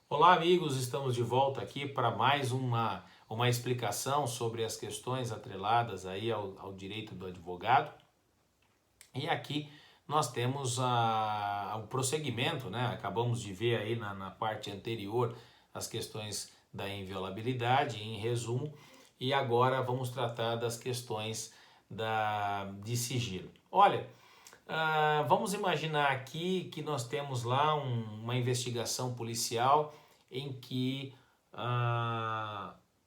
Olá, amigos, estamos de volta aqui para mais uma explicação sobre as questões atreladas aí ao direito do advogado. E aqui nós temos o prosseguimento, né? Acabamos de ver aí na parte anterior as questões da inviolabilidade, em resumo, e agora vamos tratar das questões de sigilo. Olha, vamos imaginar aqui que nós temos lá uma investigação policial em que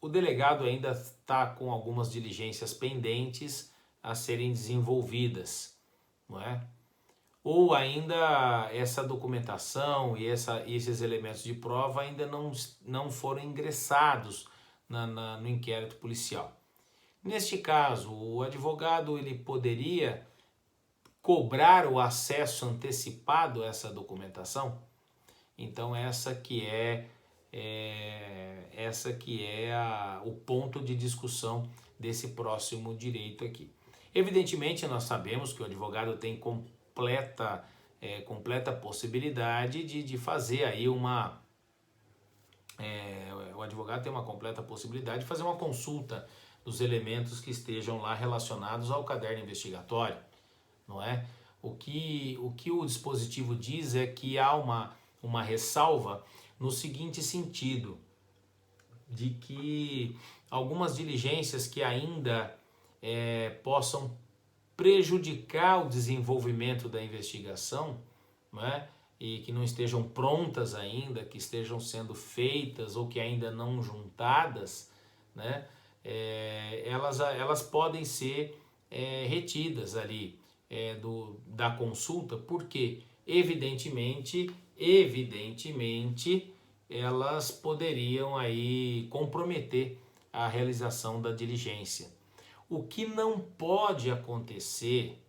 o delegado ainda está com algumas diligências pendentes a serem desenvolvidas, não é? Ou ainda essa documentação e esses elementos de prova ainda não foram ingressados no inquérito policial. Neste caso, o advogado ele poderia cobrar o acesso antecipado a essa documentação. Então o ponto de discussão desse próximo direito aqui. Evidentemente nós sabemos que o advogado tem completa possibilidade de fazer aí o advogado tem uma completa possibilidade de fazer uma consulta dos elementos que estejam lá relacionados ao caderno investigatório, não é? O dispositivo diz é que há uma ressalva no seguinte sentido, de que algumas diligências que ainda possam prejudicar o desenvolvimento da investigação, não é? E que não estejam prontas ainda, que estejam sendo feitas ou que ainda não juntadas, né? Elas podem ser retidas ali da consulta, porque evidentemente elas poderiam aí comprometer a realização da diligência. O que não pode acontecer,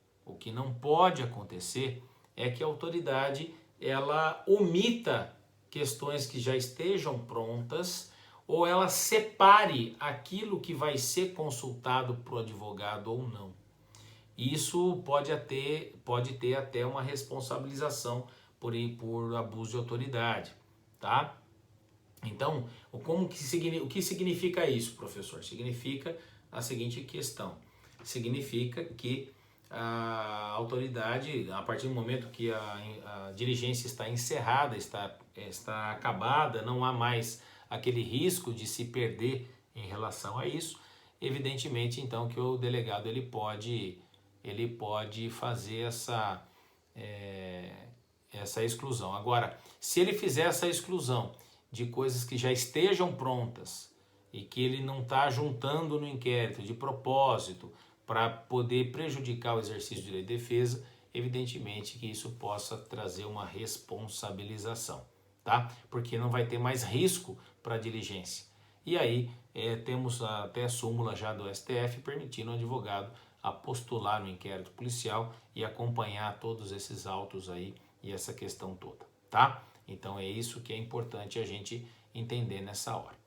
é que a autoridade ela omita questões que já estejam prontas ou ela separe aquilo que vai ser consultado para o advogado ou não. Isso pode ter até uma responsabilização por abuso de autoridade, tá? Então, o que significa isso, professor? Significa a seguinte questão. Significa que a autoridade, a partir do momento que a diligência está encerrada, está acabada, não há mais aquele risco de se perder em relação a isso, evidentemente então que o delegado ele pode fazer essa exclusão. Agora, se ele fizer essa exclusão de coisas que já estejam prontas e que ele não está juntando no inquérito de propósito para poder prejudicar o exercício do direito de defesa, evidentemente que isso possa trazer uma responsabilização, tá? Porque não vai ter mais risco para a diligência. E aí temos até a súmula já do STF permitindo o advogado a postular no inquérito policial e acompanhar todos esses autos aí e essa questão toda, tá? Então é isso que é importante a gente entender nessa hora.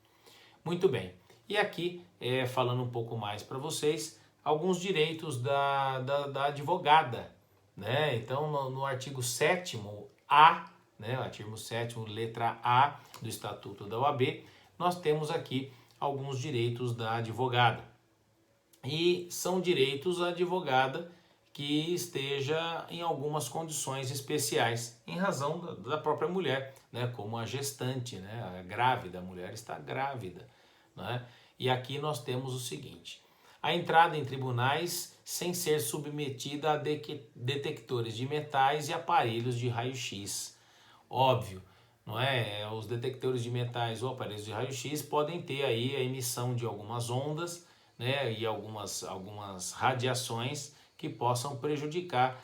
Muito bem, e aqui falando um pouco mais para vocês, alguns direitos da advogada, né? Então no artigo 7º A, né? O artigo 7º, letra A do Estatuto da OAB, nós temos aqui alguns direitos da advogada. E são direitos à advogada que esteja em algumas condições especiais, em razão da própria mulher, né? Como a gestante, né? A grávida, a mulher está grávida, né? E aqui nós temos o seguinte: a entrada em tribunais sem ser submetida a detectores de metais e aparelhos de raio-x. Óbvio, não é? Os detectores de metais ou aparelhos de raio-x podem ter aí a emissão de algumas ondas, né? E algumas radiações que possam prejudicar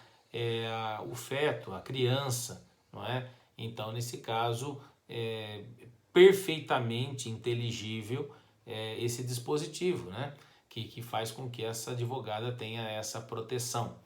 o feto, a criança, não é? Então, nesse caso, é perfeitamente inteligível esse dispositivo, né? Que faz com que essa advogada tenha essa proteção.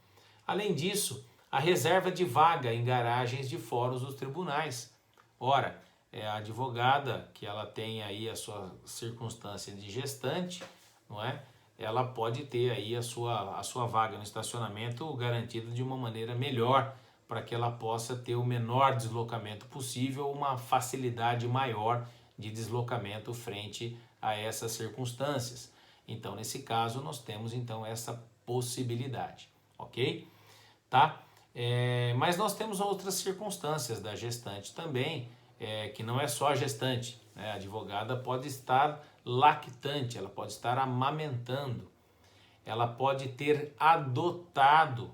Além disso, a reserva de vaga em garagens de fóruns dos tribunais. Ora, a advogada que ela tem aí a sua circunstância de gestante, não é? Ela pode ter aí a sua vaga no estacionamento garantida de uma maneira melhor para que ela possa ter o menor deslocamento possível, uma facilidade maior de deslocamento frente a essas circunstâncias. Então, nesse caso, nós temos então essa possibilidade, ok? Tá? Mas nós temos outras circunstâncias da gestante também, que não é só a gestante, né? A advogada pode estar lactante, ela pode estar amamentando, ela pode ter adotado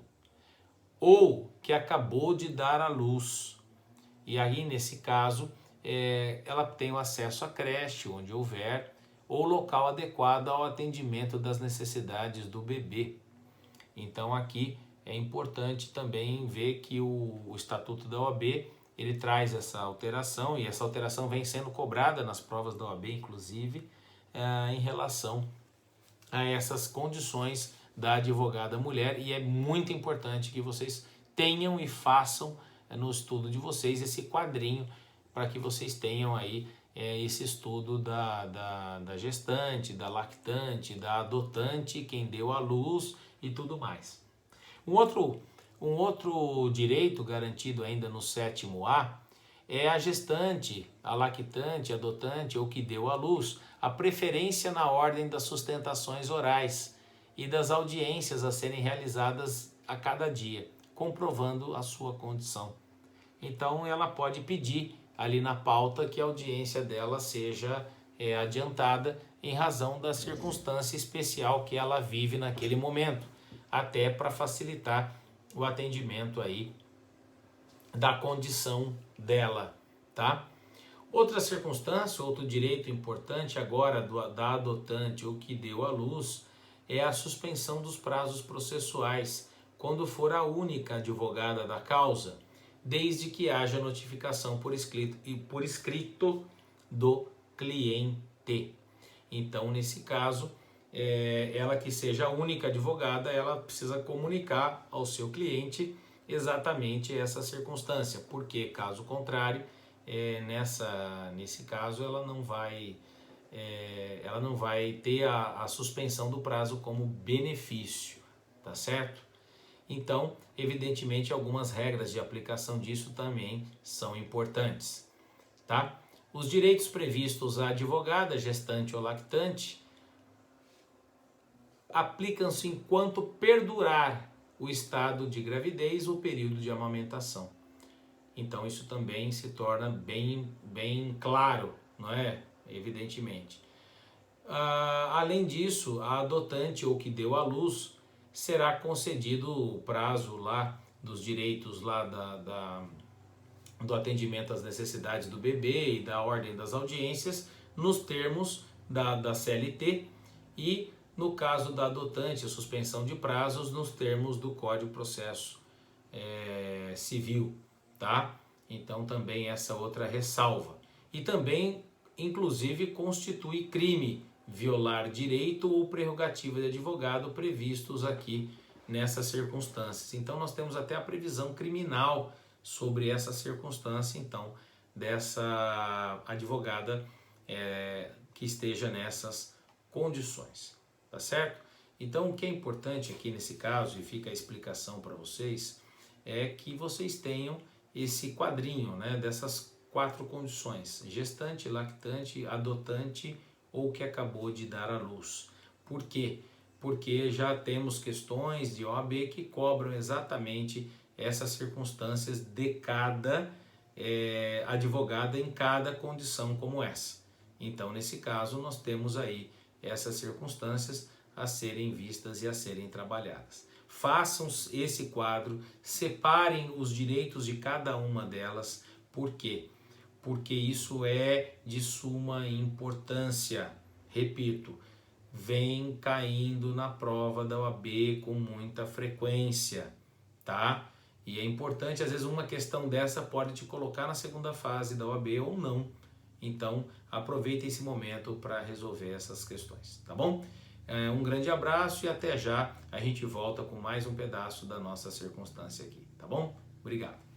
ou que acabou de dar à luz. E aí, nesse caso, ela tem o acesso à creche, onde houver, ou local adequado ao atendimento das necessidades do bebê. Então, aqui é importante também ver que o Estatuto da OAB, ele traz essa alteração, e essa alteração vem sendo cobrada nas provas da OAB, inclusive, em relação a essas condições da advogada mulher, e é muito importante que vocês tenham e façam no estudo de vocês esse quadrinho para que vocês tenham aí esse estudo da gestante, da lactante, da adotante, quem deu à luz e tudo mais. Um outro direito garantido ainda no 7º-A é a gestante, a lactante, a adotante ou que deu à luz, a preferência na ordem das sustentações orais e das audiências a serem realizadas a cada dia, comprovando a sua condição. Então, ela pode pedir ali na pauta que a audiência dela seja adiantada em razão da circunstância especial que ela vive naquele momento, até para facilitar o atendimento aí da condição dela, tá? Outra circunstância, outro direito importante agora da adotante ou que deu à luz é a suspensão dos prazos processuais, quando for a única advogada da causa, desde que haja notificação por escrito do cliente. Então, nesse caso, ela que seja a única advogada, ela precisa comunicar ao seu cliente exatamente essa circunstância, porque caso contrário, nesse caso ela não vai ter a suspensão do prazo como benefício, tá certo? Então, evidentemente, algumas regras de aplicação disso também são importantes, tá? Os direitos previstos à advogada, gestante ou lactante aplicam-se enquanto perdurar o estado de gravidez ou período de amamentação. Então, isso também se torna bem claro, não é? Evidentemente. Além disso, a adotante ou que deu à luz será concedido o prazo lá dos direitos lá do atendimento às necessidades do bebê e da ordem das audiências nos termos da CLT e, no caso da adotante, a suspensão de prazos nos termos do Código de Processo Civil, tá? Então também essa outra ressalva. E também, inclusive, constitui crime violar direito ou prerrogativa de advogado previstos aqui nessas circunstâncias. Então nós temos até a previsão criminal sobre essa circunstância, então, dessa advogada que esteja nessas condições, tá certo? Então o que é importante aqui nesse caso, e fica a explicação para vocês, é que vocês tenham esse quadrinho, né, dessas 4 condições: gestante, lactante, adotante ou que acabou de dar à luz. Por quê? Porque já temos questões de OAB que cobram exatamente essas circunstâncias de cada advogada em cada condição como essa. Então, nesse caso, nós temos aí essas circunstâncias a serem vistas e a serem trabalhadas. Façam esse quadro, separem os direitos de cada uma delas. Por quê? Porque isso é de suma importância. Repito, vem caindo na prova da OAB com muita frequência, tá? E é importante, às vezes uma questão dessa pode te colocar na segunda fase da OAB ou não. Então, aproveite esse momento para resolver essas questões, tá bom? Um grande abraço e até já. A gente volta com mais um pedaço da nossa circunstância aqui, tá bom? Obrigado.